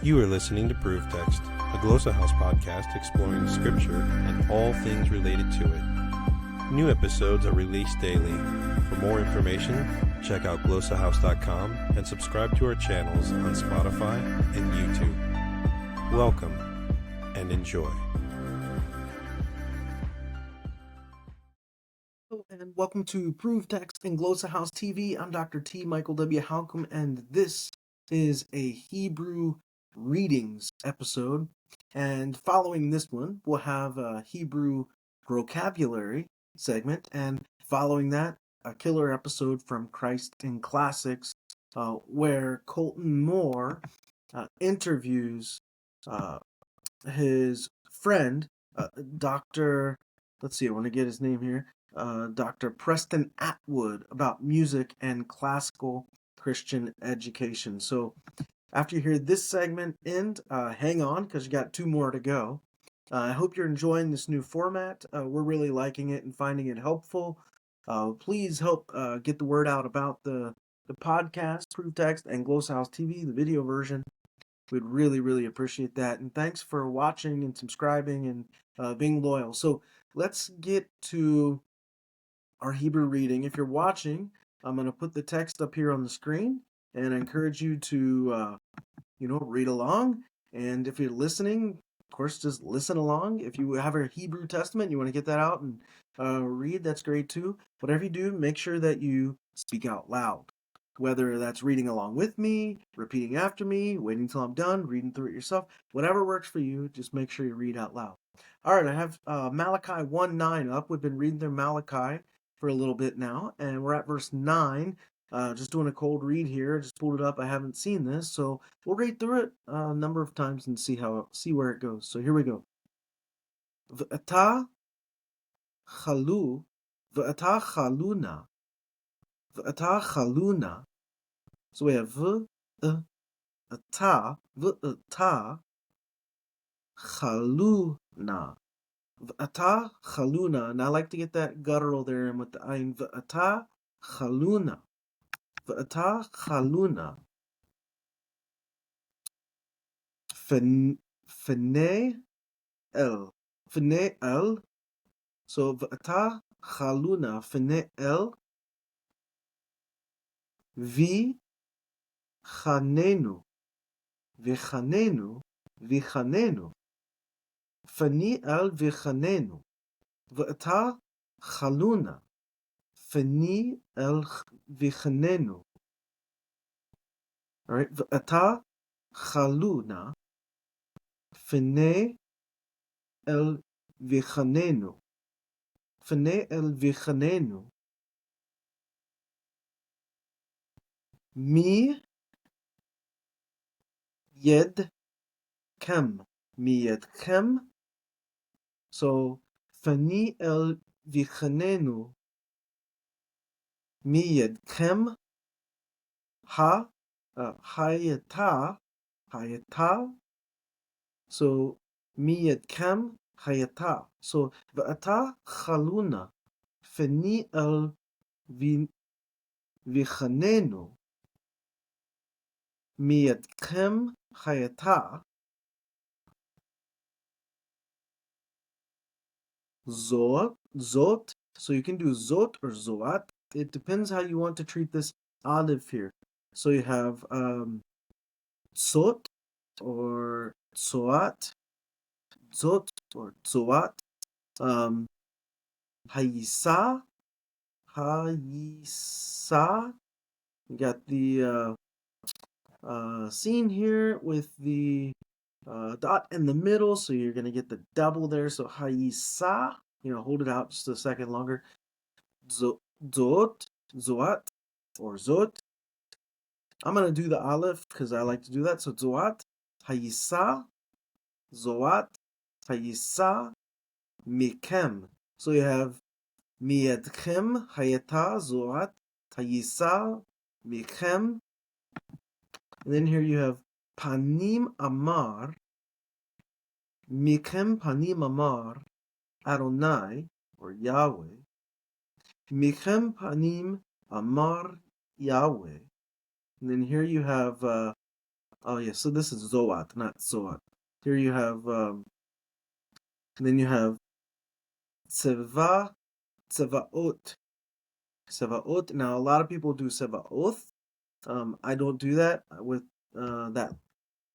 You are listening to Proof Text, a Glossa House podcast exploring Scripture and all things related to it. New episodes are released daily. For more information, check out glossahouse.com and subscribe to our channels on Spotify and YouTube. Welcome and enjoy. Hello and welcome to Proof Text and Glossa House TV. I'm Dr. T. Michael W. Halcomb, and this is a Hebrew readings episode. And following this one, we'll have a Hebrew Growcabulary segment, and following that, a killer episode from Christ in Classics, where Colton Moore interviews his friend, Dr. Let's see, I want to get his name here. Dr. Preston Atwood, about music and classical Christian education. So after you hear this segment end, hang on because you got two more to go. I hope you're enjoying this new format. We're really liking it and finding it helpful. Please help get the word out about the podcast, Proof Text, and Glossa House TV, the video version. We'd really, really appreciate that. And thanks for watching and subscribing and being loyal. So let's get to our Hebrew reading. If you're watching, I'm going to put the text up here on the screen, and I encourage you to, read along. And if you're listening, of course, just listen along. If you have a Hebrew Testament, you want to get that out and read, that's great too. Whatever you do, make sure that you speak out loud. Whether that's reading along with me, repeating after me, waiting until I'm done, reading through it yourself, whatever works for you, just make sure you read out loud. All right, I have Malachi 1:9 up. We've been reading through Malachi for a little bit now, and we're at verse 9. Just doing a cold read here. Just pulled it up. I haven't seen this, so we'll read through it a number of times and see where it goes. So here we go. V'ata chalu, v'ata chaluna, v'ata chaluna. So we have v'ata, v'ata chaluna, v'ata chaluna. And I like to get that guttural there and with the ayin. V'ata chaluna, v'ata chaluna. Fnei el. So v'ata chaluna fnei el. Vi chanenu. Vichanenu. Fnei el vichanenu. V'ata chaluna. Fnei el vichanenu. All right. V'ata chaluna. Fnei el vichanenu. Fnei el vichanenu. Mi yedkem. Mi yedkem. So fnei el vichanenu. Mi yedkem. Hayata. So mi yedkem hayata. So v'ata chaluna fnei el vichanenu. Mi yedkem hayata. Zot. So you can do zot or zoat. It depends how you want to treat this olive here. So you have zot or zoat. Zot or zoat. Hayisa. You got the scene here with the dot in the middle, so you're going to get the double there. So hayisa, hold it out just a second longer. Zot, zoat, or zot. I'm going to do the aleph because I like to do that. So zoat, hayisa, zoat, hayisa, mikem. So you have miyadchem, hayata, zoat, hayisa, mikem. And then here you have panim amar, mikem panim amar, Adonai, or Yahweh. Mikem panim amar Yahweh. And then here you have Oh yeah, so this is zoat, not zoat. Here you have, then you have tseva, tsevaot, tsevaot. Now a lot of people do tsevaoth. I don't do that with that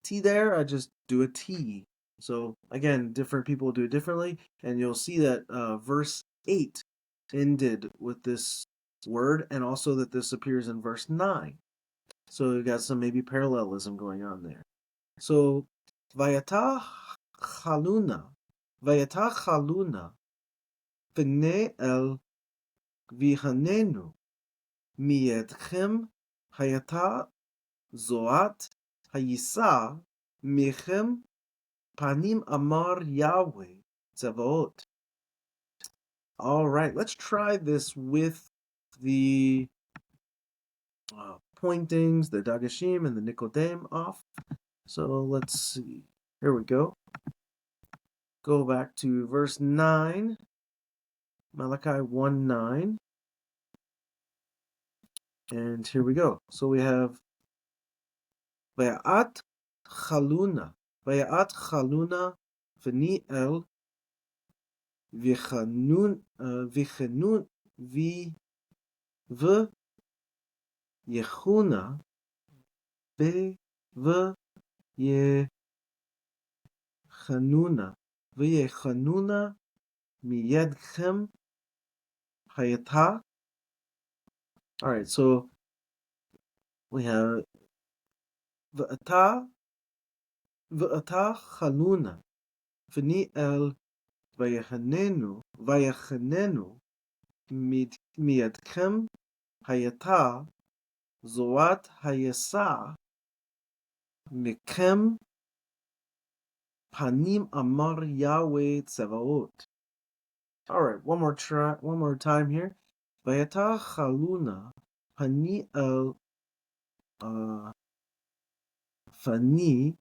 T there. I just do a T. So again, different people do it differently, and you'll see that verse 8 ended with this word, and also that this appears in verse 9. So you got some maybe parallelism going on there. So vayata chaluna, vayata chaluna, pene el vihanenu, mietchem hayata zoat hayisa michem panim amar Yahweh Tzevaot. All right, let's try this with the pointings, the Dagashim and the Nikodem off. So let's see. Here we go. Go back to verse 9, Malachi 1:9. And here we go. So we have Vayat Chaluna, Vayat Chaluna V'ni'el Vichanun Vichanun V Yechuna V Yechanuna V'yechanuna miyedchem hayata. All right, so we have v'ata chaluna v'ni'el vayechanenu miyedchem hayata zoat hayasa mikem panim amar Yahweh Tzevaot. All right, one more time here. Vayata chaluna pani'el fani.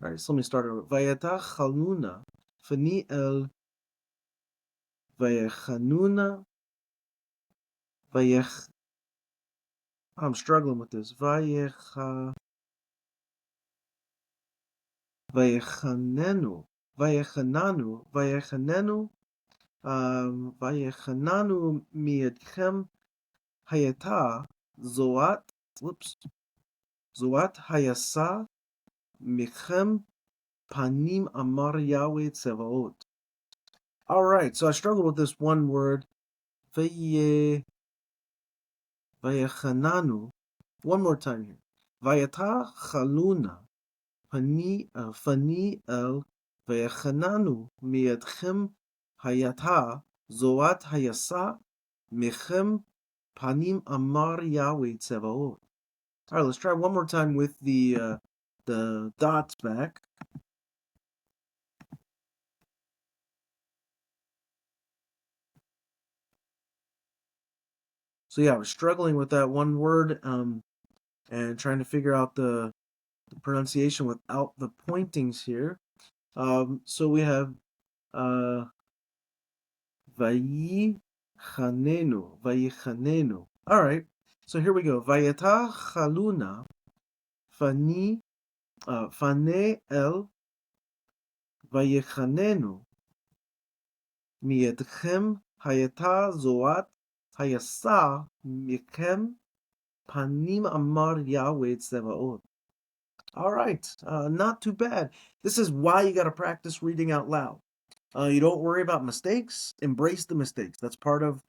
All right, so let me start over. Vayata chaluna fani'el vayechanuna vayech. I'm struggling with this. Vayechanenu miyadchem hayata zoat hayasa michem panim amar Yahweh Tzevaot. All right, so I struggled with this one word, vayechananu. One more time here. Vayata chaluna fani el vayechananu miyadchem hayata zoat hayasa michem panim amar Yahweh Tzevaot. All right, let's try one more time with the dots back. So yeah, I was struggling with that one word and trying to figure out the pronunciation without the pointings here. So we have vayichanenu. All right, so here we go. Vayata chaluna fane el vayichanenu miyedchem hayata zoat hayasa mikem panim amar Yahweh Tzevaot. All right, not too bad. This is why you got to practice reading out loud. You don't worry about mistakes. Embrace the mistakes. That's part of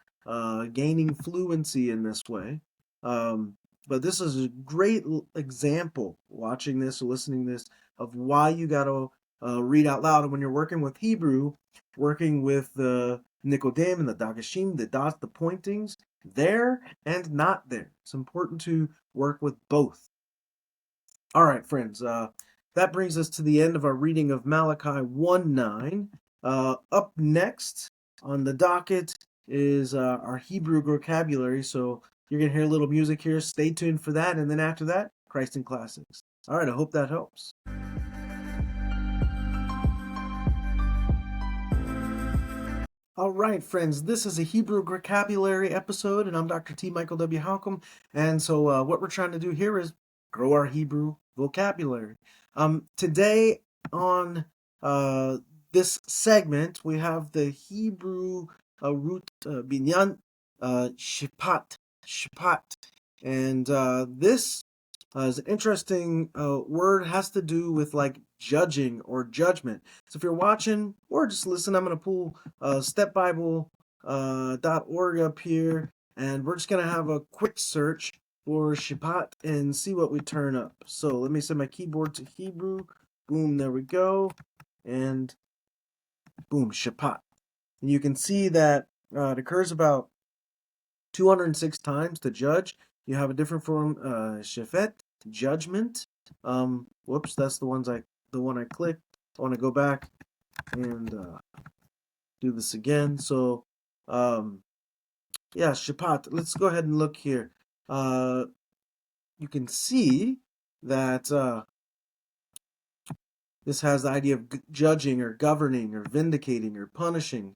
gaining fluency in this way. But this is a great example, watching this or listening to this, of why you got to read out loud. And when you're working with Hebrew, working with the Nikodem and the Dagashim, the dots, the pointings, there and not there. It's important to work with both. All right, friends, that brings us to the end of our reading of Malachi 1:9. Up next on the docket is our Hebrew Growcabulary, so you're going to hear a little music here. Stay tuned for that, and then after that, Christ in Classics. All right, I hope that helps. All right, friends, this is a Hebrew Growcabulary episode, and I'm Dr. T. Michael W. Halcomb, and so what we're trying to do here is grow our Hebrew vocabulary. Today on this segment, we have the Hebrew root binyan, shipat, shipat. And this is an interesting word, has to do with like judging or judgment. So if you're watching or just listen, I'm going to pull stepbible.org up here, and we're just going to have a quick search for Shabbat and see what we turn up. So let me set my keyboard to Hebrew. Boom, there we go. And boom, Shabbat. And you can see that it occurs about 206 times to judge. You have a different form, shefet, judgment. Whoops, that's the one I clicked. I want to go back and do this again. So, yeah, Shabbat. Let's go ahead and look here. You can see that this has the idea of judging or governing or vindicating or punishing,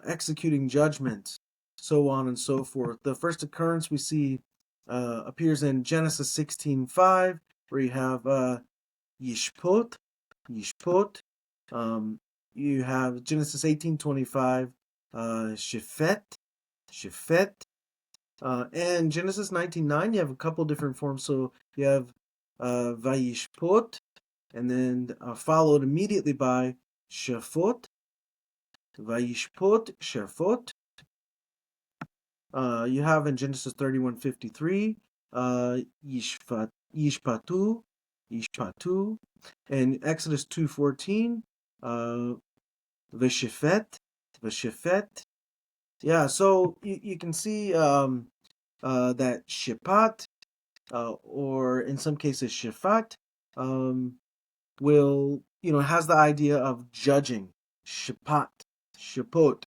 executing judgment, so on and so forth. The first occurrence we see appears in Genesis 16:5, where you have yishpot, yishpot. You have Genesis 18:25, shefet, shefet. And Genesis 19:9, you have a couple different forms. So you have vayishpot, and then followed immediately by shafot, vayishpot, shafot. You have in Genesis 31:53, yishpatu, yishpatu, and Exodus 2:14, veshefet, veshefet. Yeah, so you can see that shipat, or in some cases shifat, will, has the idea of judging, shipat, shipot,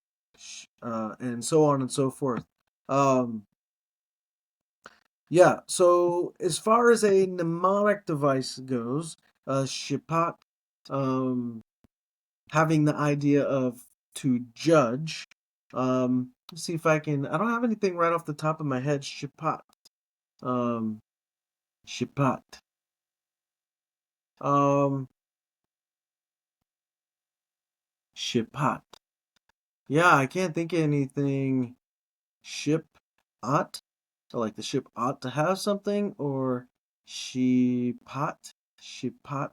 and so on and so forth. Yeah, so as far as a mnemonic device goes, shipat, having the idea of to judge. Let's see if I don't have anything right off the top of my head. Shipat. Shipat. Shipat. Yeah, I can't think of anything. Ship ought. So like the ship ought to have something, or shipat. Shipat.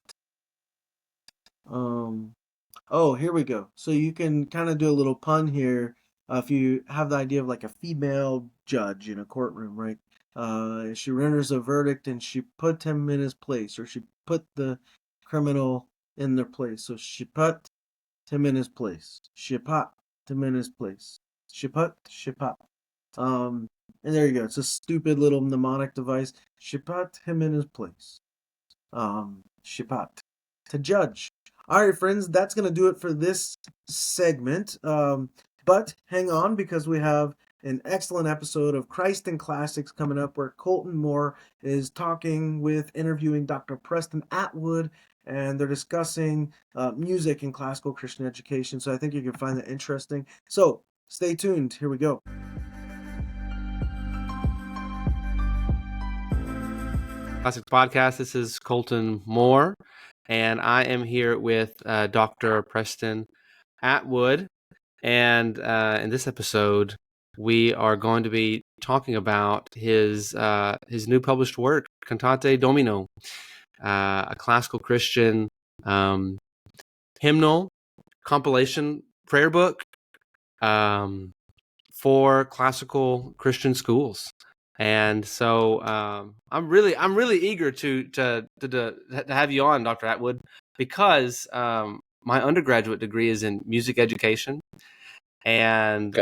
Oh, here we go. So you can kind of do a little pun here. If you have the idea of like a female judge in a courtroom, right? She renders a verdict and she put him in his place, or she put the criminal in their place. So she put him in his place. She put him in his place. She put. And there you go. It's a stupid little mnemonic device. She put him in his place. Shipat, to judge. All right, friends, that's going to do it for this segment. But hang on, because we have an excellent episode of Christ and Classics coming up, where Colton Moore is interviewing Dr. Preston Atwood, and they're discussing music and classical Christian education. So I think you can find that interesting. So stay tuned. Here we go. Classics Podcast. This is Colton Moore, and I am here with Dr. Preston Atwood. And in this episode, we are going to be talking about his new published work, Cantate Domino, a classical Christian hymnal compilation prayer book for classical Christian schools. And so I'm really eager to have you on, Dr. Atwood, because my undergraduate degree is in music education, and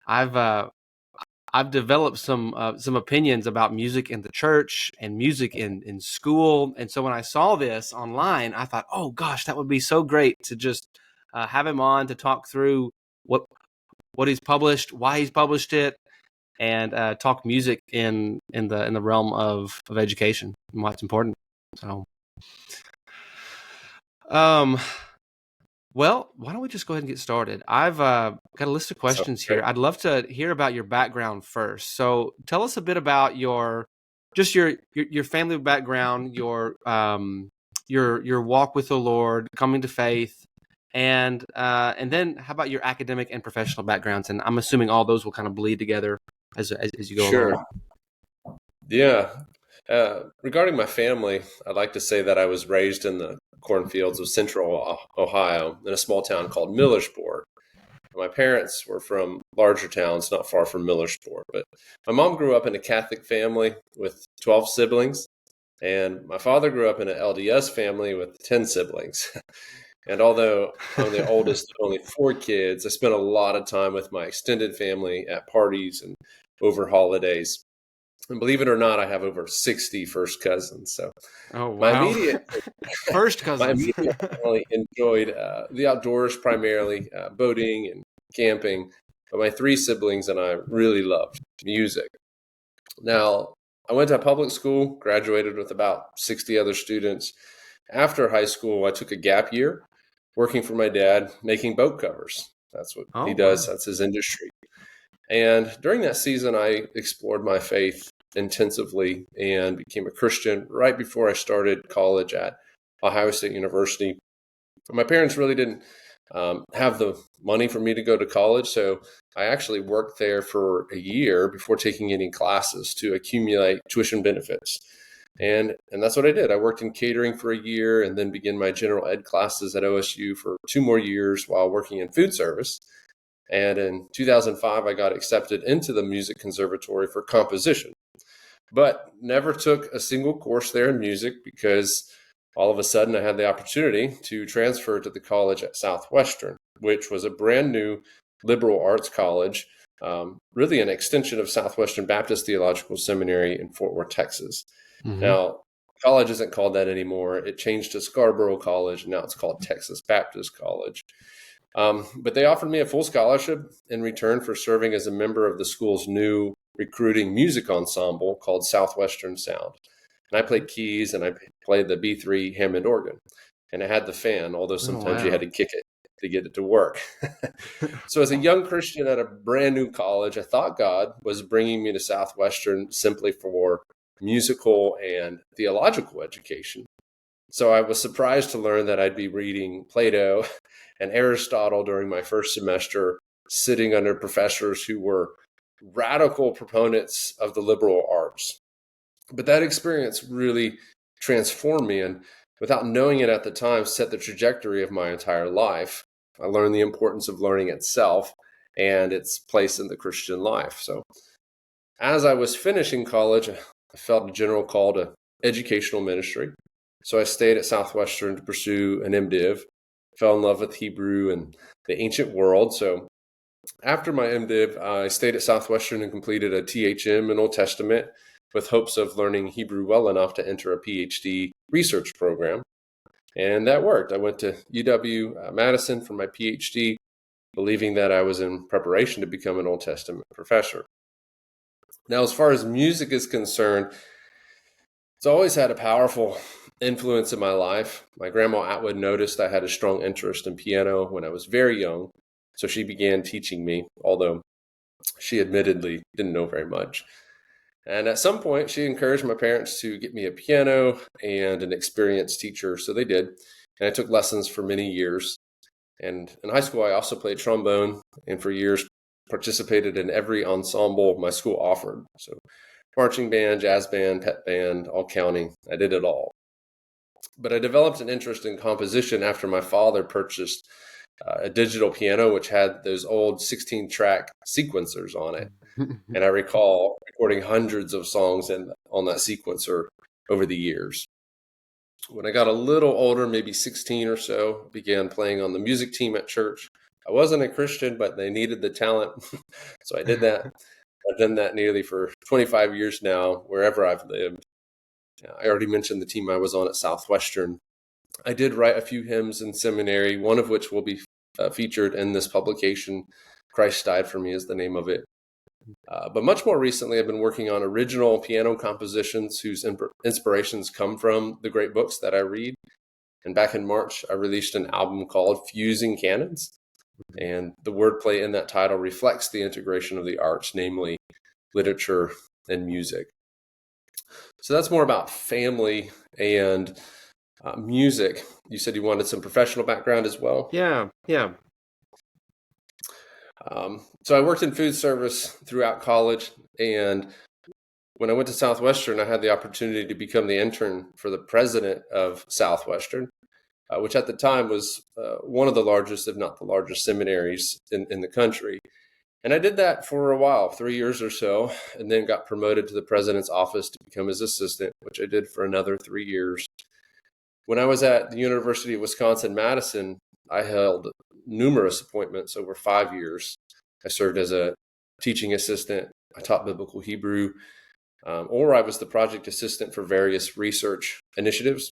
I've developed some opinions about music in the church and music in school. And so when I saw this online, I thought, oh gosh, that would be so great to just have him on to talk through what he's published, why he's published it, and talk music in the realm of education and what's important. So, well, why don't we just go ahead and get started? I've got a list of questions here. I'd love to hear about your background first. So tell us a bit about your just your family background, your walk with the Lord, coming to faith, and then how about your academic and professional backgrounds? And I'm assuming all those will kind of bleed together as you go Sure. along. Yeah. Regarding my family, I'd like to say that I was raised in the cornfields of central Ohio in a small town called Millersport. My parents were from larger towns not far from Millersport, but my mom grew up in a Catholic family with 12 siblings, and my father grew up in an LDS family with 10 siblings. And although I'm the oldest of only 4 kids, I spent a lot of time with my extended family at parties and over holidays. And believe it or not, I have over 60 first cousins. So Oh my wow, immediate first my cousins. immediate family enjoyed the outdoors primarily, boating and camping. But my 3 siblings and I really loved music. Now, I went to public school, graduated with about 60 other students. After high school, I took a gap year working for my dad, making boat covers. That's what Oh he wow. does. That's his industry. And during that season, I explored my faith intensively and became a Christian right before I started college at Ohio State University. My parents really didn't have the money for me to go to college, so I actually worked there for a year before taking any classes to accumulate tuition benefits. And that's what I did. I worked in catering for a year and then began my general ed classes at OSU for 2 more years while working in food service. And in 2005, I got accepted into the Music Conservatory for composition, but never took a single course there in music because all of a sudden I had the opportunity to transfer to the college at Southwestern, which was a brand new liberal arts college, really an extension of Southwestern Baptist Theological Seminary in Fort Worth, Texas. Mm-hmm. Now, college isn't called that anymore. It changed to Scarborough College, and now it's called Texas Baptist College. But they offered me a full scholarship in return for serving as a member of the school's new recruiting music ensemble called Southwestern Sound. And I played keys and I played the B3 Hammond organ. And I had the fan, although sometimes you had to kick it to get it to work. So as a young Christian at a brand new college, I thought God was bringing me to Southwestern simply for musical and theological education. So I was surprised to learn that I'd be reading Plato and Aristotle during my first semester, sitting under professors who were radical proponents of the liberal arts. But that experience really transformed me, and without knowing it at the time, set the trajectory of my entire life. I learned the importance of learning itself and its place in the Christian life. So as I was finishing college, I felt a general call to educational ministry. So I stayed at Southwestern to pursue an MDiv, fell in love with Hebrew and the ancient world. So after my MDiv, I stayed at Southwestern and completed a THM in Old Testament with hopes of learning Hebrew well enough to enter a PhD research program. And that worked. I went to UW-Madison for my PhD, believing that I was in preparation to become an Old Testament professor. Now, as far as music is concerned, it's always had a powerful influence in my life. My grandma Atwood noticed I had a strong interest in piano when I was very young, so she began teaching me, although she admittedly didn't know very much. And at some point, she encouraged my parents to get me a piano and an experienced teacher, so they did. And I took lessons for many years. And in high school, I also played trombone, and for years participated in every ensemble my school offered. So marching band, jazz band, pep band, all counting. I did it all. But I developed an interest in composition after my father purchased a digital piano, which had those old 16-track sequencers on it. And I recall recording hundreds of songs on that sequencer over the years. When I got a little older, maybe 16 or so, began playing on the music team at church. I wasn't a Christian, but they needed the talent, so I did that. I've done that nearly for 25 years now, wherever I've lived. I already mentioned the team I was on at Southwestern. I did write a few hymns in seminary, one of which will be featured in this publication. Christ Died for Me is the name of it. But much more recently, I've been working on original piano compositions whose inspirations come from the great books that I read. And back in March, I released an album called Fusing Canons. And the wordplay in that title reflects the integration of the arts, namely literature and music. So that's more about family and music. You said you wanted some professional background as well. Yeah. So I worked in food service throughout college, and when I went to Southwestern, I had the opportunity to become the intern for the president of Southwestern, which at the time was one of the largest, if not the largest, seminaries in the country. And I did that for a while, 3 years or so, and then got promoted to the president's office to become his assistant, which I did for another 3 years. When I was at the University of Wisconsin-Madison, I held numerous appointments over 5 years. I served as a teaching assistant. I taught biblical Hebrew, or I was the project assistant for various research initiatives.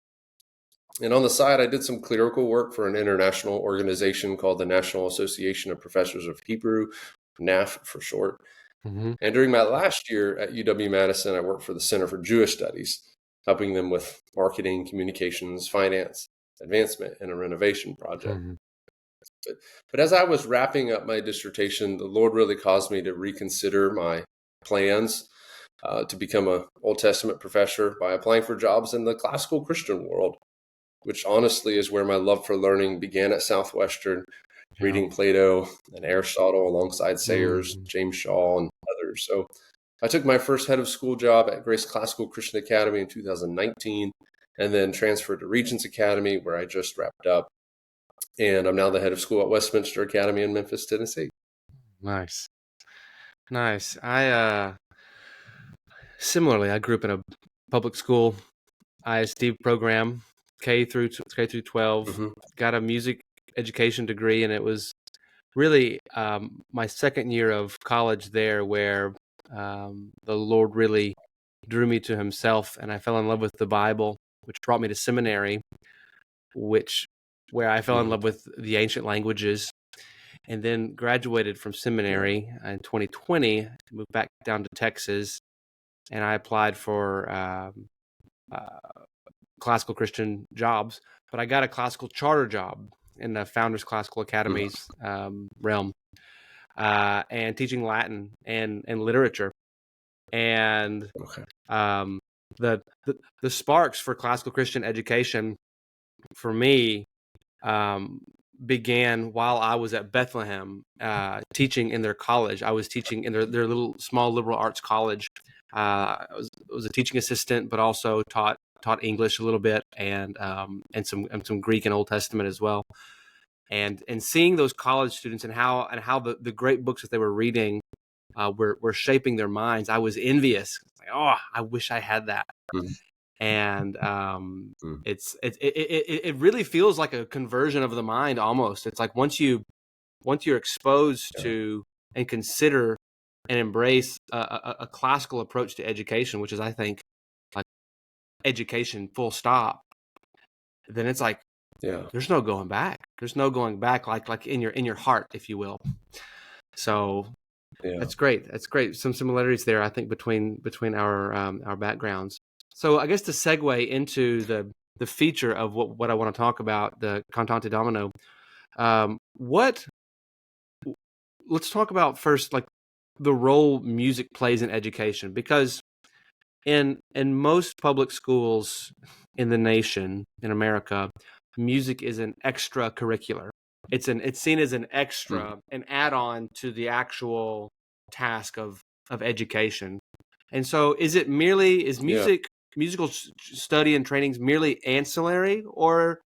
And on the side, I did some clerical work for an international organization called the National Association of Professors of Hebrew, NAF for short. Mm-hmm. And during my last year at UW-Madison, I worked for the Center for Jewish Studies, helping them with marketing, communications, finance, advancement, and a renovation project. Mm-hmm. But as I was wrapping up my dissertation, the Lord really caused me to reconsider my plans to become an Old Testament professor by applying for jobs in the classical Christian world, which honestly is where my love for learning began at Southwestern, reading Plato and Aristotle alongside Sayers, James Shaw, and others. So I took my first head of school job at Grace Classical Christian Academy in 2019, and then transferred to Regents Academy, where I just wrapped up. And I'm now the head of school at Westminster Academy in Memphis, Tennessee. Nice. Similarly, I grew up in a public school ISD program, K through 12. Mm-hmm. Got a music education degree, and it was really my second year of college there where the Lord really drew me to Himself, and I fell in love with the Bible, which brought me to seminary, where I fell in love with the ancient languages, and then graduated from seminary in 2020, moved back down to Texas, and I applied for classical Christian jobs, but I got a classical charter job in the Founders Classical Academy's realm, and teaching Latin and literature. And the sparks for classical Christian education for me began while I was at Bethlehem, teaching in their college. I was teaching in their little small liberal arts college. I was a teaching assistant, but also taught English a little bit, and some Greek and Old Testament as well. And seeing those college students and how the great books that they were reading were shaping their minds, I was envious. Like, oh, I wish I had that. Mm-hmm. And it really feels like a conversion of the mind almost. It's like once you're exposed to and consider and embrace a classical approach to education, which is, I think, like education full stop, then it's like there's no going back. There's no going back, like in your heart, if you will. So that's great. Some similarities there, I think, between our backgrounds. So I guess to segue into the feature of what I want to talk about, the Cantate Domino, let's talk about first, like, the role music plays in education, because in most public schools in the nation, in America, music is an extracurricular. It's seen as an extra, an add-on to the actual task of education. And so is musical study and trainings merely ancillary, or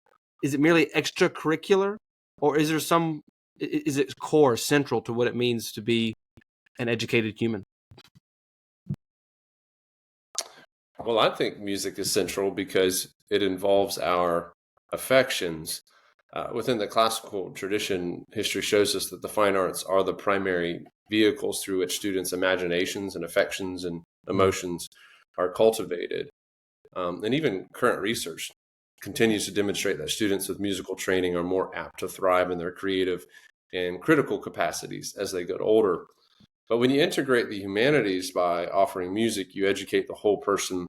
is it merely extracurricular, or is it core, central to what it means to be an educated human? Well, I think music is central because it involves our affections. Within the classical tradition, history shows us that the fine arts are the primary vehicles through which students' imaginations and affections and emotions are cultivated. And even current research continues to demonstrate that students with musical training are more apt to thrive in their creative and critical capacities as they get older. But when you integrate the humanities by offering music, you educate the whole person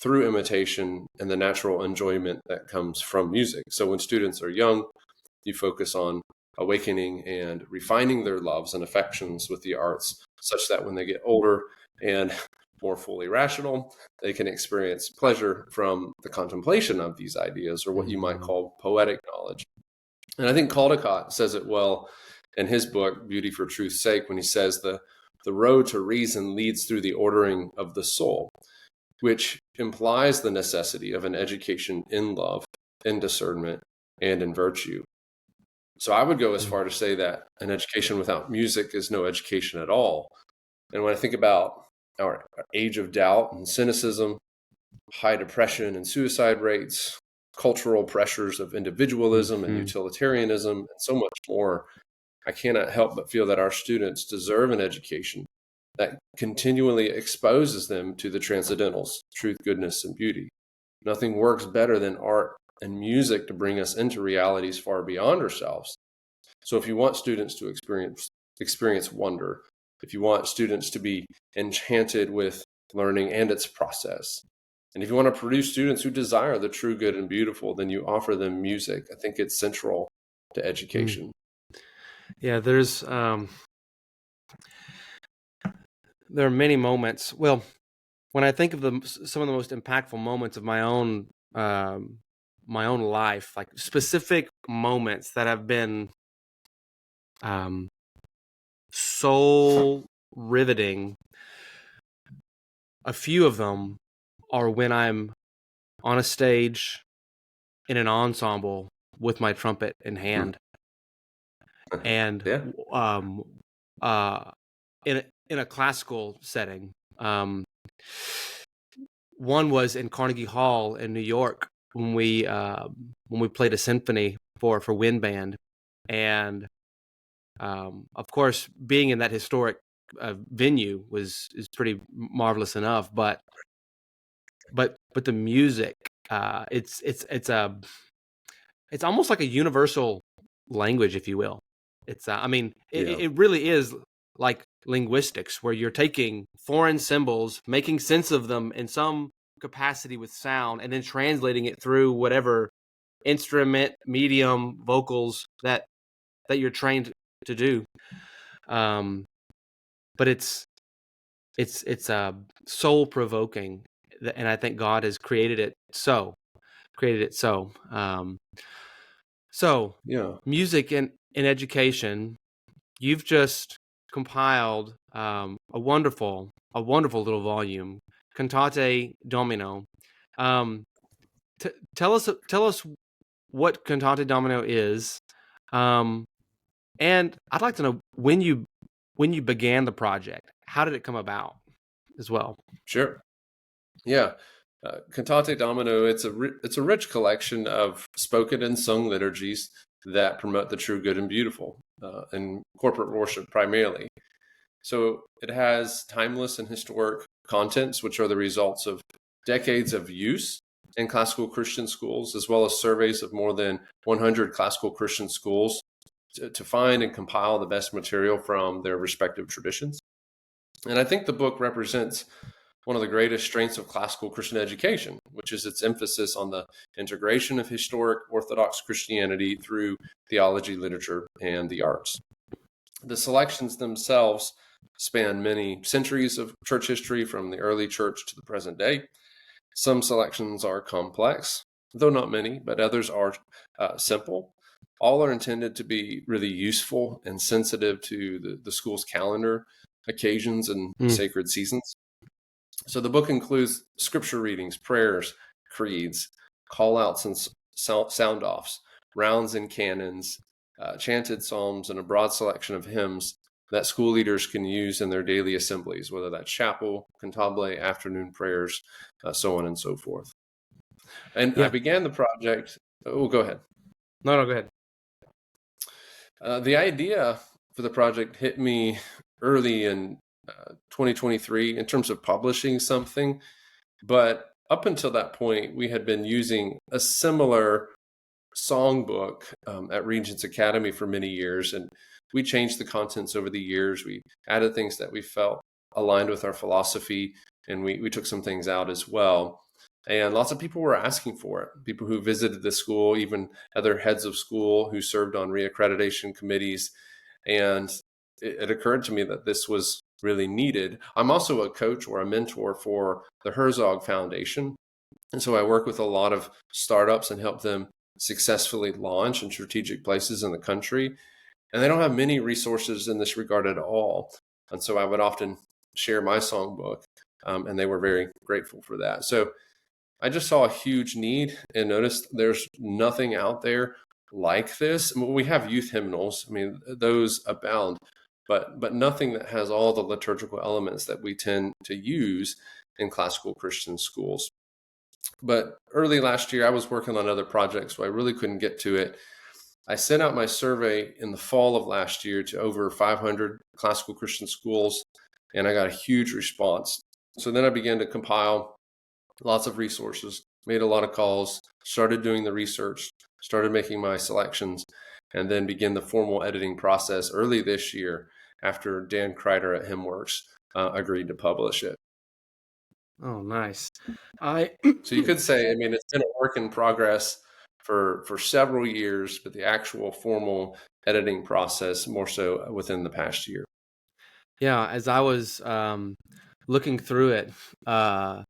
through imitation and the natural enjoyment that comes from music. So when students are young, you focus on awakening and refining their loves and affections with the arts, such that when they get older and more fully rational. They can experience pleasure from the contemplation of these ideas, or what you might call poetic knowledge. And I think Caldecott says it well in his book, Beauty for Truth's Sake, when he says the road to reason leads through the ordering of the soul, which implies the necessity of an education in love, in discernment, and in virtue. So I would go as far to say that an education without music is no education at all. And when I think about our age of doubt and cynicism, high depression and suicide rates, cultural pressures of individualism and utilitarianism, and so much more, I cannot help but feel that our students deserve an education that continually exposes them to the transcendentals, truth, goodness, and beauty. Nothing works better than art and music to bring us into realities far beyond ourselves. So if you want students to experience wonder, if you want students to be enchanted with learning and its process, and if you want to produce students who desire the true, good, and beautiful, then you offer them music. I think it's central to education. Yeah, there are many moments. Well, when I think of some of the most impactful moments of my own life, like specific moments that have been soul riveting, a few of them are when I'm on a stage in an ensemble with my trumpet in hand, and in a classical setting. One was in Carnegie Hall in New York when we played a symphony for wind band, and of course, being in that historic venue is pretty marvelous enough. But the music, it's almost like a universal language, if you will. It's it really is like linguistics, where you're taking foreign symbols, making sense of them in some capacity with sound, and then translating it through whatever instrument, medium, vocals that you're trained to do. But it's soul provoking, and I think God has created it so. Music in education, you've just compiled a wonderful little volume, Cantate Domino. Tell us what Cantate Domino is, and I'd like to know when you began the project. How did it come about as well? Sure. Yeah. Cantate Domino, it's a rich collection of spoken and sung liturgies that promote the true, good, and beautiful, and corporate worship primarily. So it has timeless and historic contents, which are the results of decades of use in classical Christian schools, as well as surveys of more than 100 classical Christian schools to find and compile the best material from their respective traditions. And I think the book represents one of the greatest strengths of classical Christian education, which is its emphasis on the integration of historic Orthodox Christianity through theology, literature, and the arts. The selections themselves span many centuries of church history, from the early church to the present day. Some selections are complex, though not many, but others are simple. All are intended to be really useful and sensitive to the school's calendar, occasions, and sacred seasons. So the book includes scripture readings, prayers, creeds, call-outs and sound-offs, rounds and canons, chanted psalms, and a broad selection of hymns that school leaders can use in their daily assemblies, whether that's chapel, cantabile, afternoon prayers, so on and so forth. And I began the project. Oh, go ahead. No, go ahead. The idea for the project hit me early in 2023 in terms of publishing something. But up until that point, we had been using a similar songbook at Regents Academy for many years. And we changed the contents over the years. We added things that we felt aligned with our philosophy, and we took some things out as well. And lots of people were asking for it. People who visited the school, even other heads of school who served on reaccreditation committees. And it occurred to me that this was really needed. I'm also a coach or a mentor for the Herzog Foundation. And so I work with a lot of startups and help them successfully launch in strategic places in the country. And they don't have many resources in this regard at all. And so I would often share my songbook, and they were very grateful for that. So I just saw a huge need and noticed there's nothing out there like this. I mean, we have youth hymnals. I mean, those abound, but nothing that has all the liturgical elements that we tend to use in classical Christian schools. But early last year, I was working on other projects, so I really couldn't get to it. I sent out my survey in the fall of last year to over 500 classical Christian schools, and I got a huge response. So then I began to compile lots of resources, made a lot of calls, started doing the research, started making my selections, and then began the formal editing process early this year after Dan Kreider at HymnWorks agreed to publish it. Oh, nice. So you could say, I mean, it's been a work in progress for several years, but the actual formal editing process more so within the past year. Yeah, as I was looking through it, one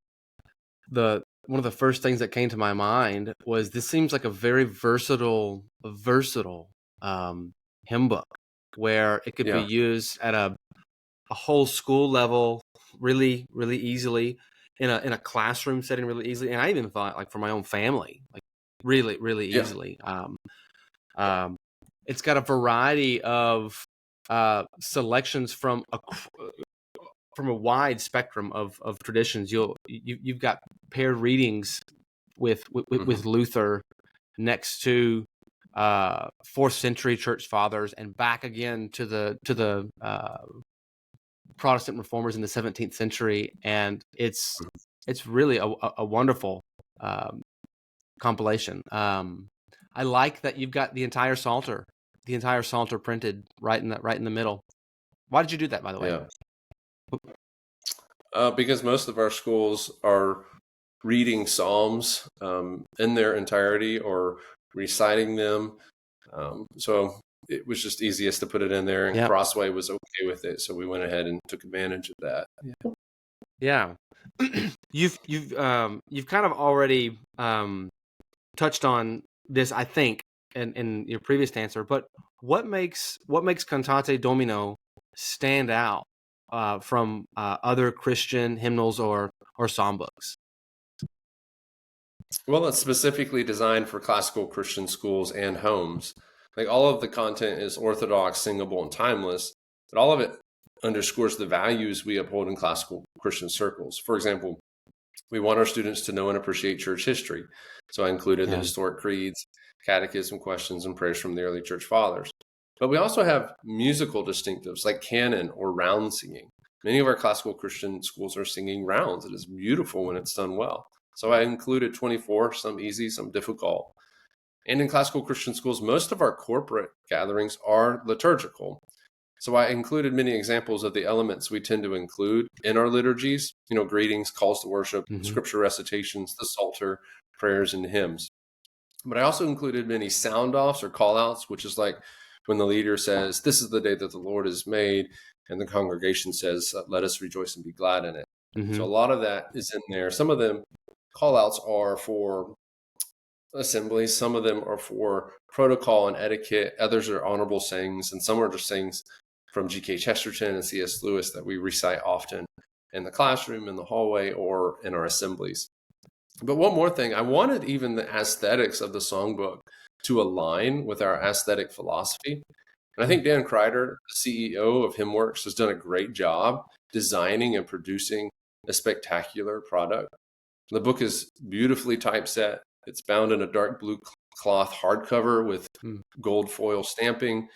of the first things that came to my mind was this seems like a very versatile hymn book where it could be used at a whole school level really, really easily, in a classroom setting really easily. And I even thought, like, for my own family, like really, really easily. It's got a variety of selections from a wide spectrum of traditions. You've got paired readings with Luther next to 4th century church fathers, and back again to the Protestant reformers in the 17th century, and it's really a wonderful compilation. I like that you've got the entire Psalter printed right in the middle. Why did you do that, by the way? Because most of our schools are reading Psalms in their entirety or reciting them. So it was just easiest to put it in there, and Crossway was okay with it. So we went ahead and took advantage of that. Yeah. You've kind of already touched on this, I think, in your previous answer, but what makes Cantate Domino stand out from other Christian hymnals or songbooks? Well, it's specifically designed for classical Christian schools and homes. Like, all of the content is orthodox, singable, and timeless, but all of it underscores the values we uphold in classical Christian circles. For example, we want our students to know and appreciate church history. So I included the historic creeds, catechism questions, and prayers from the early church fathers. But we also have musical distinctives like canon or round singing. Many of our classical Christian schools are singing rounds. It is beautiful when it's done well. So I included 24, some easy, some difficult. And in classical Christian schools, most of our corporate gatherings are liturgical. So I included many examples of the elements we tend to include in our liturgies, greetings, calls to worship, scripture recitations, the Psalter, prayers, and hymns. But I also included many sound offs or call outs, which is like when the leader says, "This is the day that the Lord has made," and the congregation says, "Let us rejoice and be glad in it." So a lot of that is in there. Some of them call outs are for assemblies, some of them are for protocol and etiquette, others are honorable sayings, and some are just sayings from G.K. Chesterton and C.S. Lewis that we recite often in the classroom, in the hallway, or in our assemblies. But one more thing, I wanted even the aesthetics of the songbook to align with our aesthetic philosophy. And I think Dan Kreider, the CEO of HymnWorks, has done a great job designing and producing a spectacular product. The book is beautifully typeset. It's bound in a dark blue cloth hardcover with gold foil stamping.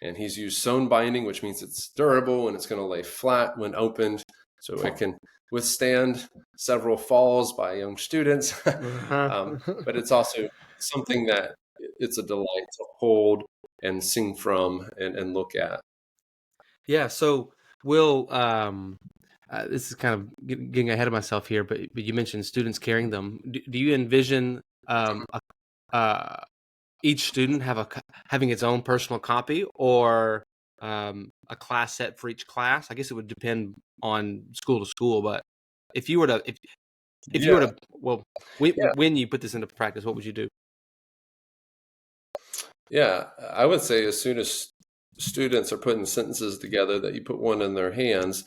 And he's used sewn binding, which means it's durable and it's going to lay flat when opened. So it can withstand several falls by young students. But it's also something that it's a delight to hold and sing from and look at. Yeah, so Will, this is kind of getting ahead of myself here, but you mentioned students carrying them. Do you envision each student having its own personal copy, or a class set for each class? I guess it would depend on school to school, but if you were to, if you were to, well, when you put this into practice, what would you do? Yeah, I would say as soon as students are putting sentences together that you put one in their hands,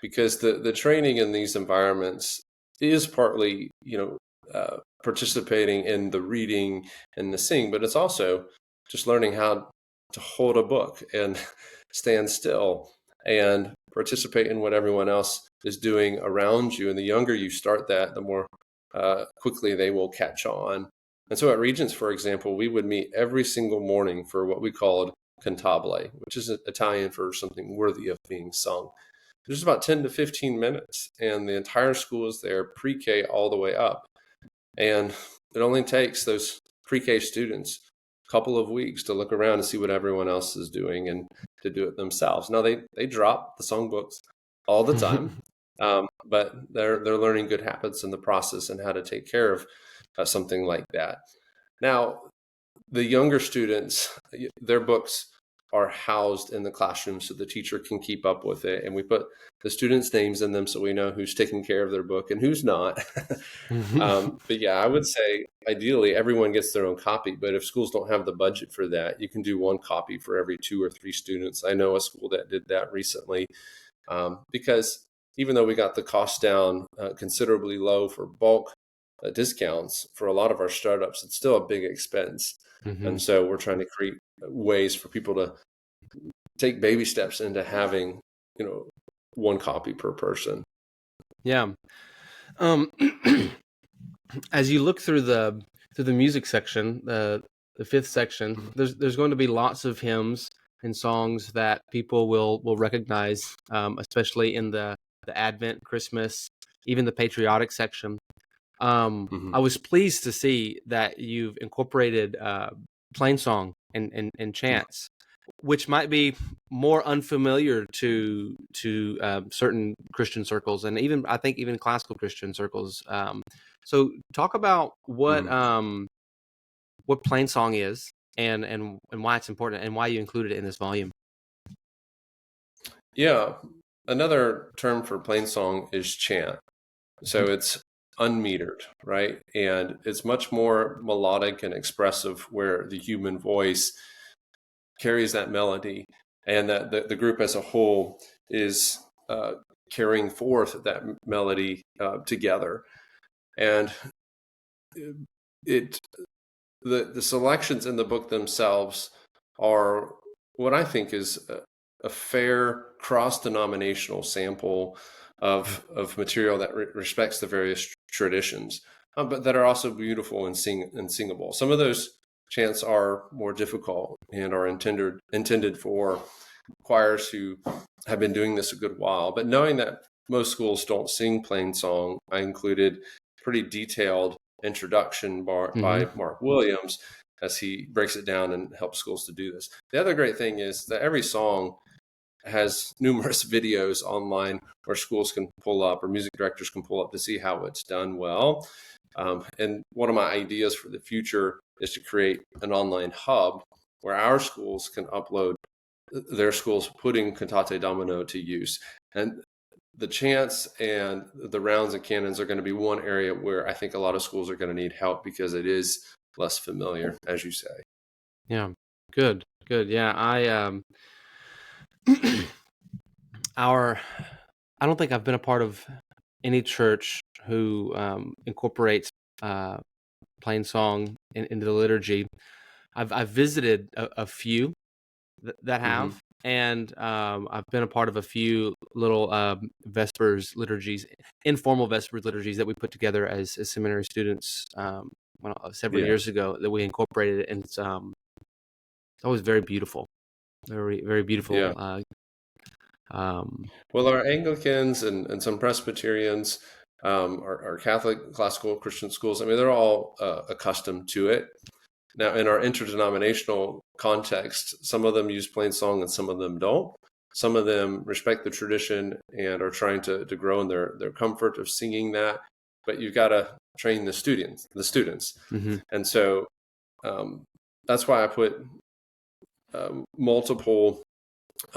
because the training in these environments is partly, participating in the reading and the singing, but it's also just learning how to hold a book and stand still and participate in what everyone else is doing around you. And the younger you start that, the more quickly they will catch on. And so at Regents, for example, we would meet every single morning for what we called Cantabile, which is Italian for something worthy of being sung. There's about 10 to 15 minutes, and the entire school is there, pre-K all the way up. And it only takes those pre-K students a couple of weeks to look around and see what everyone else is doing and to do it themselves. Now, they drop the songbooks all the time, but they're learning good habits in the process and how to take care of something like that. Now, the younger students, their books are housed in the classroom so the teacher can keep up with it. And we put the students' names in them so we know who's taking care of their book and who's not. But yeah, I would say ideally everyone gets their own copy. But if schools don't have the budget for that, you can do one copy for every 2 or 3 students. I know a school that did that recently because even though we got the cost down considerably low for bulk discounts for a lot of our startups, it's still a big expense. And so we're trying to create ways for people to take baby steps into having, one copy per person. Yeah. As you look through the music section, the 5th section, there's going to be lots of hymns and songs that people will recognize, especially in the Advent, Christmas, even the patriotic section. I was pleased to see that you've incorporated plain song and chants, which might be more unfamiliar to certain Christian circles, and even classical Christian circles. So talk about what plain song is and why it's important and why you included it in this volume. Yeah, another term for plain song is chant. So it's unmetered, right? And it's much more melodic and expressive, where the human voice carries that melody, and that the group as a whole is carrying forth that melody together. And the selections in the book themselves are what I think is a fair cross-denominational sample of material that respects the various traditions, but that are also beautiful and singable. Some of those chants are more difficult and are intended for choirs who have been doing this a good while. But knowing that most schools don't sing plain song, I included pretty detailed introduction by Mark Williams as he breaks it down and helps schools to do this. The other great thing is that every song has numerous videos online where schools can pull up, or music directors can pull up, to see how it's done well. And one of my ideas for the future is to create an online hub where our schools can upload their schools putting Cantate Domino to use. And the chants and the rounds and canons are going to be one area where I think a lot of schools are going to need help because it is less familiar, as you say. Yeah, good. Yeah, I don't think I've been a part of any church who incorporates plain song into the liturgy. I've visited a few that have, and I've been a part of a few little Vespers liturgies, informal Vespers liturgies that we put together as seminary students several years ago, that we incorporated it, and it's always very beautiful, very, very beautiful. Yeah. Well, our Anglicans and some Presbyterians, our Catholic classical Christian schools, I mean, they're all accustomed to it. Now, in our interdenominational context, some of them use plain song and some of them don't. Some of them respect the tradition and are trying to grow in their comfort of singing that. But you've got to train the students. And so that's why I put multiple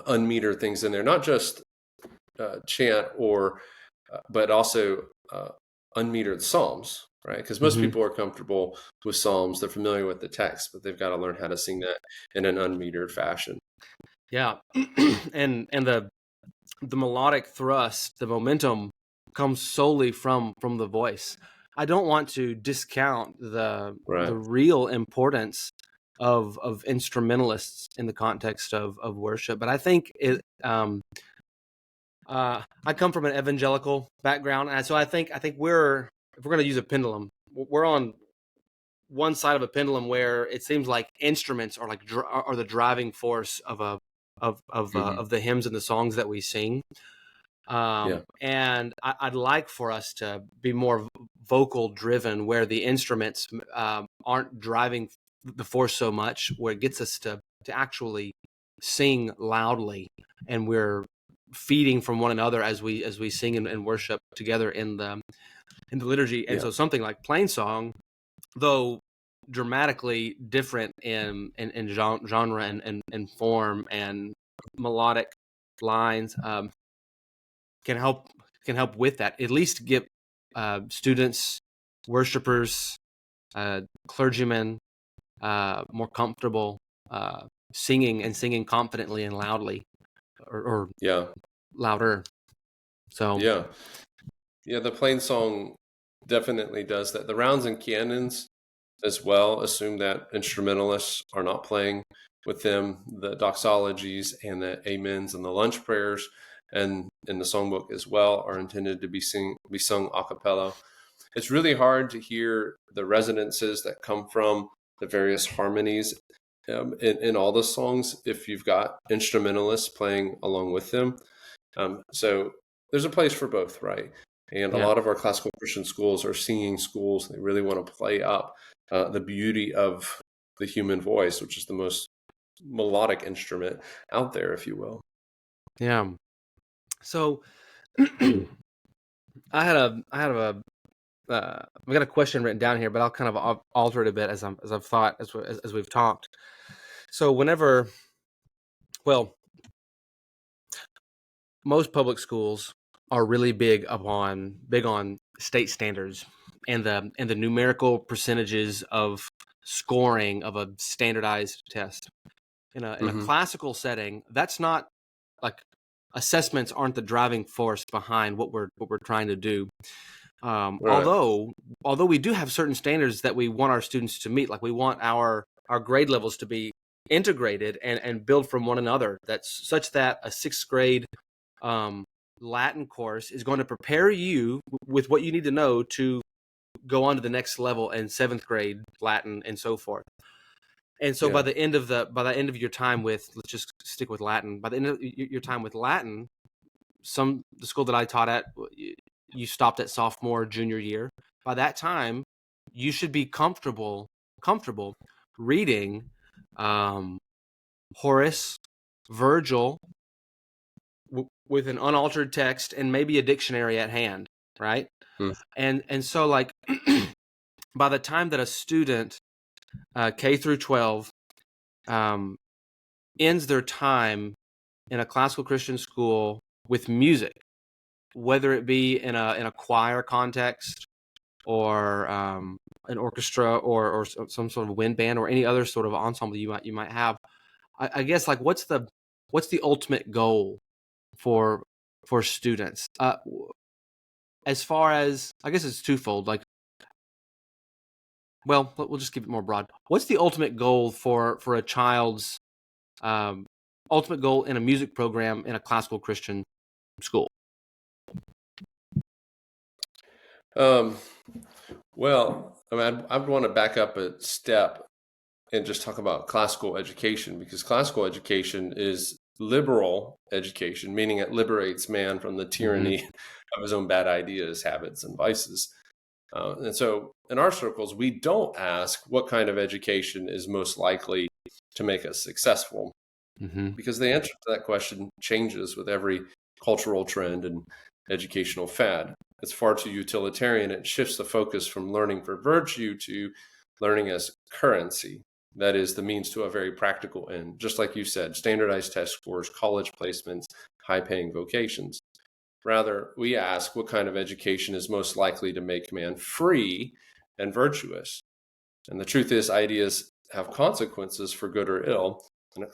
unmetered things in there, not just chant but also unmetered psalms, right? Because most people are comfortable with psalms; they're familiar with the text, but they've got to learn how to sing that in an unmetered fashion. Yeah, and the melodic thrust, the momentum comes solely from the voice. I don't want to discount the Right. real importance of instrumentalists in the context of worship, but I think it. I come from an evangelical background, and so I think if we're going to use a pendulum, we're on one side of a pendulum where it seems like instruments are like are the driving force of the hymns and the songs that we sing. And I'd like for us to be more vocal driven, where the instruments aren't driving the force so much, where it gets us to actually sing loudly, and we're feeding from one another as we sing and worship together in the liturgy. And so something like plain song, though dramatically different in genre and form and melodic lines, can help with that. At least get students, worshipers, clergymen more comfortable singing confidently and loudly, or louder. So the plain song definitely does that. The rounds and canons as well assume that instrumentalists are not playing with them. The doxologies and the amens and the lunch prayers and in the songbook as well are intended to be sung a cappella. It's really hard to hear the resonances that come from the various harmonies in all the songs if you've got instrumentalists playing along with them. So there's a place for both, right? And a lot of our classical Christian schools are singing schools. They really want to play up the beauty of the human voice, which is the most melodic instrument out there, if you will. Yeah. So I got a question written down here, but I'll kind of alter it a bit as I've thought as we've talked. So most public schools are really big on state standards and the numerical percentages of scoring of a standardized test. In a classical setting, that's not, like, assessments aren't the driving force behind what we're trying to do. Although we do have certain standards that we want our students to meet, like we want our grade levels to be integrated and build from one another. That's such that a 6th grade Latin course is going to prepare you with what you need to know to go on to the next level in 7th grade Latin and so forth. And so by the end of your time with, let's just stick with Latin, by the end of your time with Latin, the school that I taught at, you stopped at sophomore, junior year. By that time, you should be comfortable reading Horace, Virgil, with an unaltered text and maybe a dictionary at hand, right? And so, like, by the time that a student K through 12 ends their time in a classical Christian school with music, whether it be in a choir context or an orchestra or some sort of wind band or any other sort of ensemble you might have, I guess, like, what's the ultimate goal for students? As far as, I guess it's twofold. Like, well, we'll just keep it more broad. What's the ultimate goal for a child's ultimate goal in a music program in a classical Christian school? Well, I mean, I'd want to back up a step and just talk about classical education, because classical education is liberal education, meaning it liberates man from the tyranny of his own bad ideas, habits, and vices. And so in our circles, we don't ask what kind of education is most likely to make us successful, because the answer to that question changes with every cultural trend and educational fad. It's far too utilitarian. It shifts the focus from learning for virtue to learning as currency. That is the means to a very practical end. Just like you said, standardized test scores, college placements, high-paying vocations. Rather, we ask what kind of education is most likely to make man free and virtuous. And the truth is, ideas have consequences for good or ill.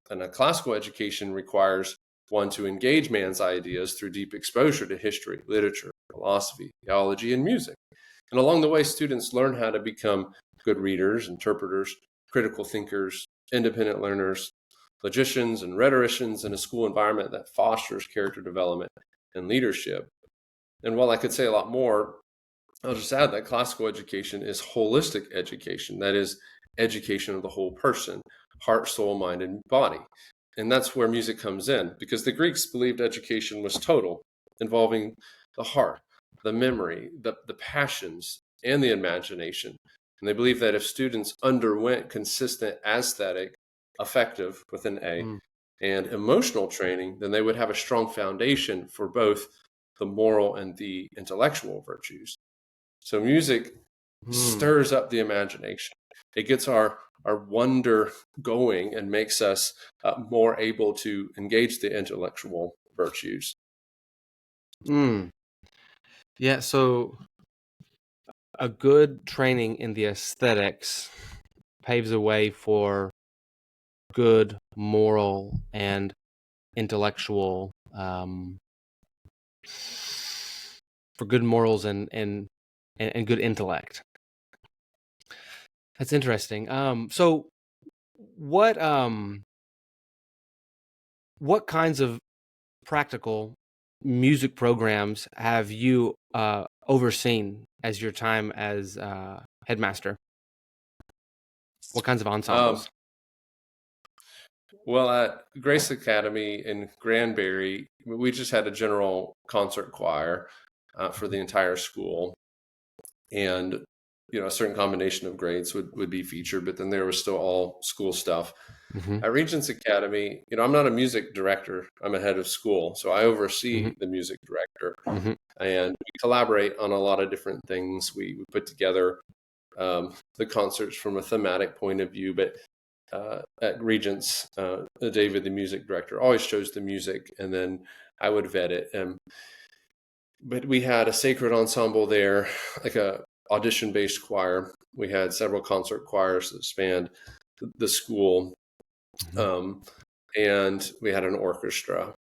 And a classical education requires one to engage man's ideas through deep exposure to history, literature, philosophy, theology, and music. And along the way, students learn how to become good readers, interpreters, critical thinkers, independent learners, logicians, and rhetoricians in a school environment that fosters character development and leadership. And while I could say a lot more, I'll just add that classical education is holistic education. That is education of the whole person, heart, soul, mind, and body. And that's where music comes in, because the Greeks believed education was total, involving the heart, the memory, the passions, and the imagination. And they believed that if students underwent consistent aesthetic, affective with an A, and emotional training, then they would have a strong foundation for both the moral and the intellectual virtues. So music stirs up the imagination. It gets our wonder going and makes us more able to engage the intellectual virtues. Yeah, so a good training in the aesthetics paves the way for good moral and intellectual, for good morals and good intellect. That's interesting. So what kinds of practical music programs have you overseen as your time as headmaster? What kinds of ensembles? Well, at Grace Academy in Granbury, we just had a general concert choir for the entire school. And, a certain combination of grades would be featured, but then there was still all school stuff. At Regents Academy, I'm not a music director. I'm a head of school. So I oversee the music director. And we collaborate on a lot of different things. We put together the concerts from a thematic point of view, but at Regents, David, the music director, always chose the music, and then I would vet it. But we had a sacred ensemble there, like a audition-based choir. We had several concert choirs that spanned the school, and we had an orchestra.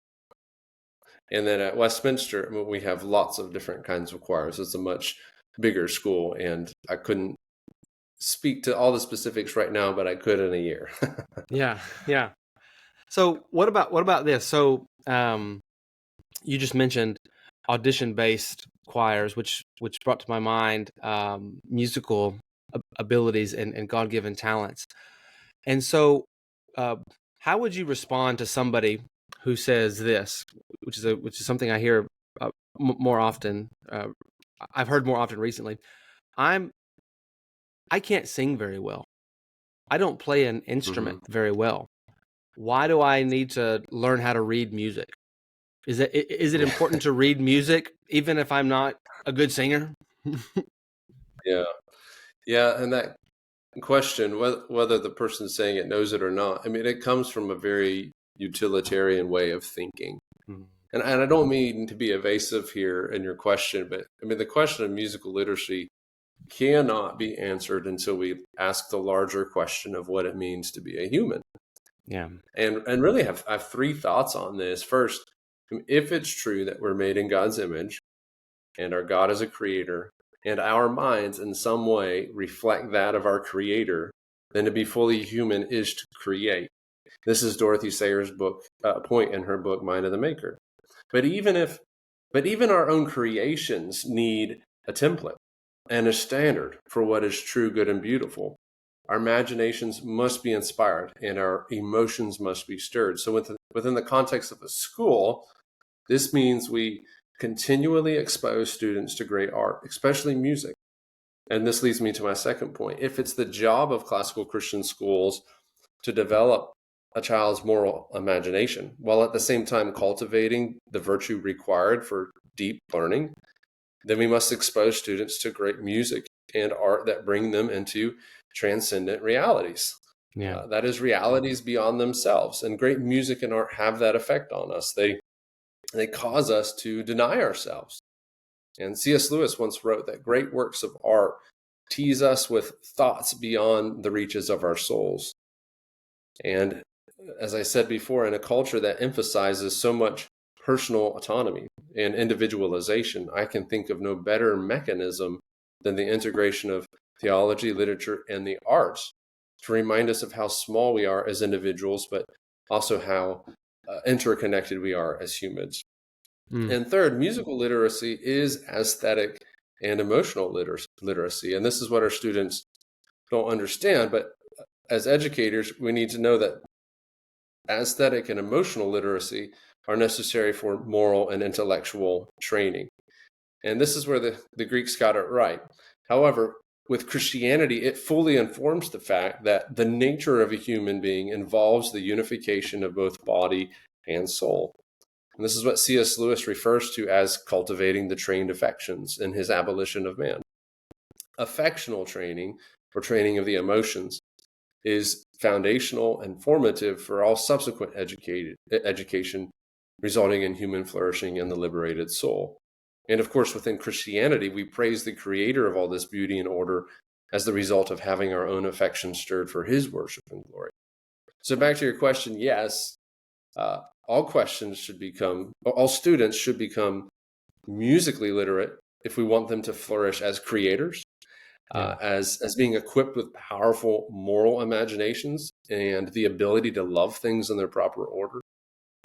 And then at Westminster, we have lots of different kinds of choirs. It's a much bigger school, and I couldn't speak to all the specifics right now, but I could in a year. Yeah. So what about this? So you just mentioned audition-based choirs, which brought to my mind musical abilities and God-given talents. And so how would you respond to somebody who says this, which is something I hear more often? I've heard more often recently. I can't sing very well. I don't play an instrument very well. Why do I need to learn how to read music? Is it important to read music even if I'm not a good singer? Yeah, and that question, whether the person saying it knows it or not, it comes from a very utilitarian way of thinking. And I don't mean to be evasive here in your question, but the question of musical literacy cannot be answered until we ask the larger question of what it means to be a human. Yeah. And really I have three thoughts on this. First, if it's true that we're made in God's image and our God is a creator, and our minds in some way reflect that of our creator, then to be fully human is to create. This is Dorothy Sayers' point in her book, Mind of the Maker. But even our own creations need a template and a standard for what is true, good, and beautiful. Our imaginations must be inspired and our emotions must be stirred. So within the context of a school, this means we continually expose students to great art, especially music. And this leads me to my second point. If it's the job of classical Christian schools to develop a child's moral imagination, while at the same time cultivating the virtue required for deep learning, then we must expose students to great music and art that bring them into transcendent realities. Yeah. That is realities beyond themselves. And great music and art have that effect on us. They cause us to deny ourselves. And C.S. Lewis once wrote that great works of art tease us with thoughts beyond the reaches of our souls. And as I said before, in a culture that emphasizes so much personal autonomy and individualization, I can think of no better mechanism than the integration of theology, literature, and the arts to remind us of how small we are as individuals, but also how interconnected we are as humans. And third, musical literacy is aesthetic and emotional literacy. And this is what our students don't understand. But as educators, we need to know that aesthetic and emotional literacy are necessary for moral and intellectual training. And this is where the Greeks got it right. However, with Christianity, it fully informs the fact that the nature of a human being involves the unification of both body and soul. And this is what C.S. Lewis refers to as cultivating the trained affections in his Abolition of Man. Affectional training, or training of the emotions, is foundational and formative for all subsequent education, resulting in human flourishing and the liberated soul. And of course, within Christianity, we praise the creator of all this beauty and order as the result of having our own affections stirred for his worship and glory. So back to your question, yes, all students should become musically literate if we want them to flourish as creators, as being equipped with powerful moral imaginations and the ability to love things in their proper order,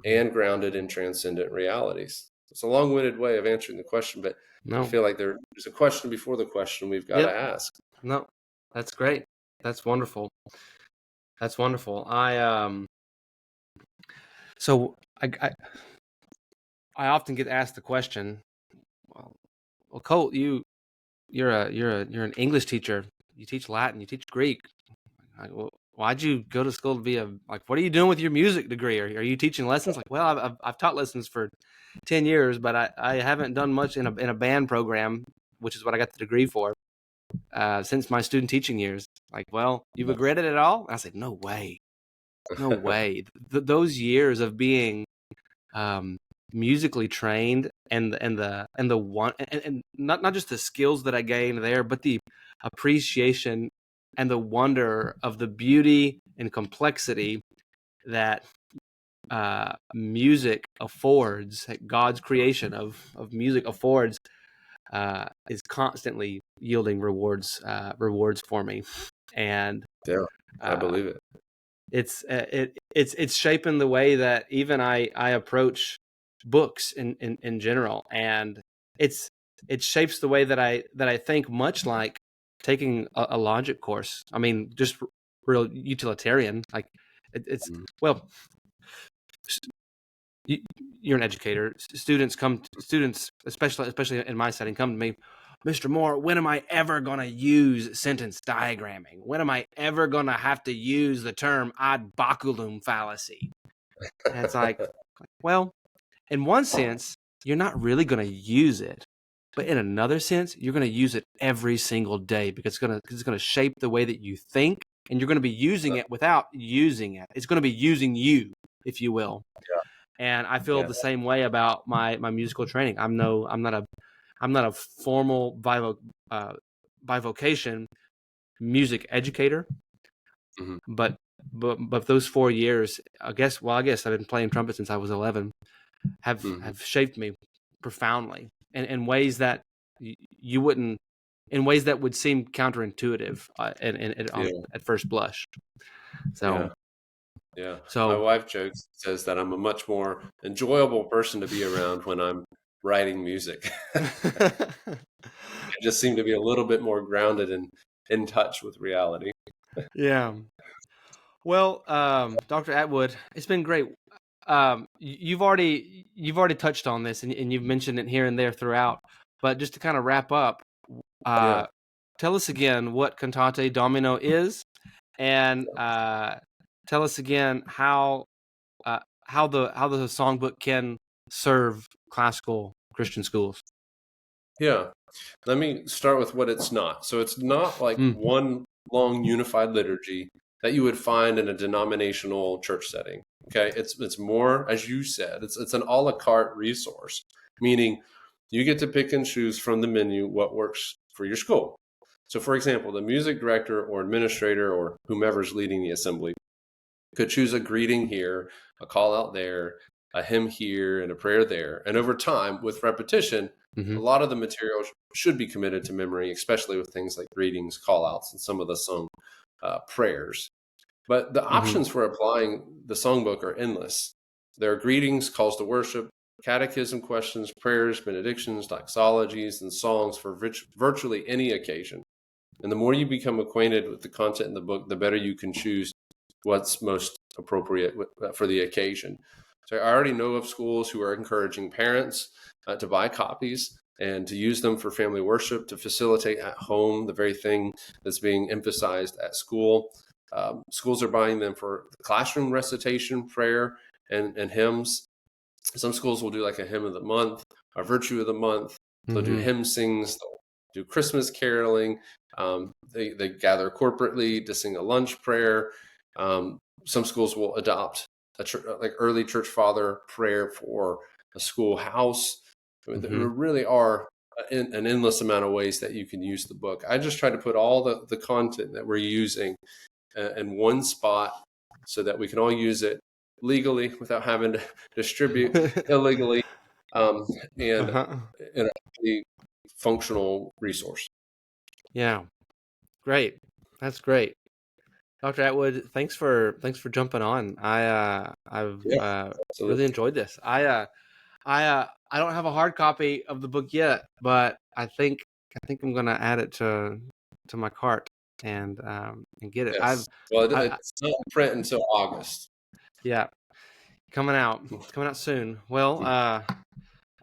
and grounded in transcendent realities. It's a long-winded way of answering the question, but I feel like there's a question before the question we've got to ask. No, that's great. That's wonderful. That's wonderful. So I often get asked the question, well, Colt, you're an English teacher. You teach Latin. You teach Greek. Well, why'd you go to school to be what are you doing with your music degree? Are you teaching lessons? Well, I've taught lessons for 10 years, but I haven't done much in a band program, which is what I got the degree for, since my student teaching years. Well, you've regretted it all? I said, no way. No way. Those years of being musically trained and not just the skills that I gained there, but the appreciation and the wonder of the beauty and complexity that music affords, God's creation of music affords, is constantly yielding rewards for me. And I believe it. It's shaping the way that even I approach books in general, and it shapes the way that I think, much like taking a logic course. I mean, just real utilitarian. Well, you're an educator. Students, especially in my setting, come to me, Mr. Moore, when am I ever going to use sentence diagramming? When am I ever going to have to use the term ad baculum fallacy? And it's well, in one sense, you're not really going to use it. But in another sense, you're going to use it every single day, because it's going to shape the way that you think, and you're going to be using it without using it. It's going to be using you, if you will. Yeah. And I feel the same way about my musical training. I'm not a formal by vocation music educator, but those 4 years, I guess I've been playing trumpet since I was 11, have shaped me profoundly in ways that you wouldn't, in ways that would seem counterintuitive at first blush. So. Yeah. My wife jokes, says that I'm a much more enjoyable person to be around when I'm writing music. I just seem to be a little bit more grounded and in touch with reality. Yeah. Well, Dr. Atwood, it's been great. You've already touched on this, and you've mentioned it here and there throughout. But just to kind of wrap up, tell us again what Cantate Domino is, and tell us again how the songbook can serve classical Christian schools. Yeah. Let me start with what it's not. So it's not like one long unified liturgy that you would find in a denominational church setting. Okay, it's more, as you said, it's an a la carte resource, meaning you get to pick and choose from the menu what works for your school. So, for example, the music director or administrator or whomever's leading the assembly could choose a greeting here, a call out there, a hymn here, and a prayer there. And over time, with repetition, a lot of the material should be committed to memory, especially with things like greetings, call outs, and some of the sung prayers. But the options for applying the songbook are endless. There are greetings, calls to worship, catechism questions, prayers, benedictions, doxologies, and songs for virtually any occasion. And the more you become acquainted with the content in the book, the better you can choose what's most appropriate for the occasion. So I already know of schools who are encouraging parents to buy copies and to use them for family worship, to facilitate at home the very thing that's being emphasized at school. Schools are buying them for classroom recitation, prayer, and hymns. Some schools will do like a hymn of the month, a virtue of the month. They'll do hymn sings, they'll do Christmas caroling. They gather corporately to sing a lunch prayer. Some schools will adopt like early church father prayer for a schoolhouse. I mean, there really are an endless amount of ways that you can use the book. I just try to put all the content that we're using in one spot so that we can all use it legally without having to distribute illegally, and in a really functional resource. Yeah, great. That's great. Dr. Atwood, thanks for jumping on. I've really enjoyed this. I don't have a hard copy of the book yet, but I think I'm gonna add it to my cart and get it. Yes. It's not in print until August. Yeah, coming out soon. Well, I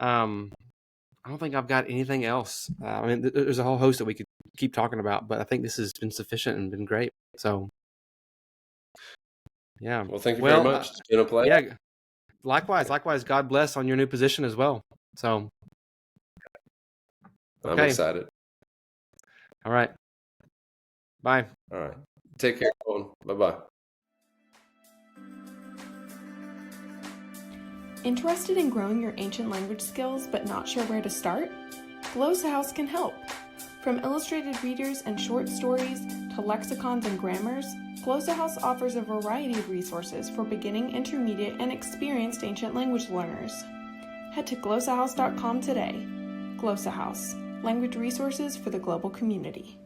don't think I've got anything else. I mean, there's a whole host that we could keep talking about, but I think this has been sufficient and been great. So, yeah. Well, thank you very much. It's been a pleasure. Yeah. Likewise. God bless on your new position as well. So, I'm excited. All right. Bye. All right. Take care, Colton. Bye-bye. Interested in growing your ancient language skills but not sure where to start? Glossa House can help. From illustrated readers and short stories to lexicons and grammars, Glossa House offers a variety of resources for beginning, intermediate, and experienced ancient language learners. Head to glossahouse.com today. Glossa House, language resources for the global community.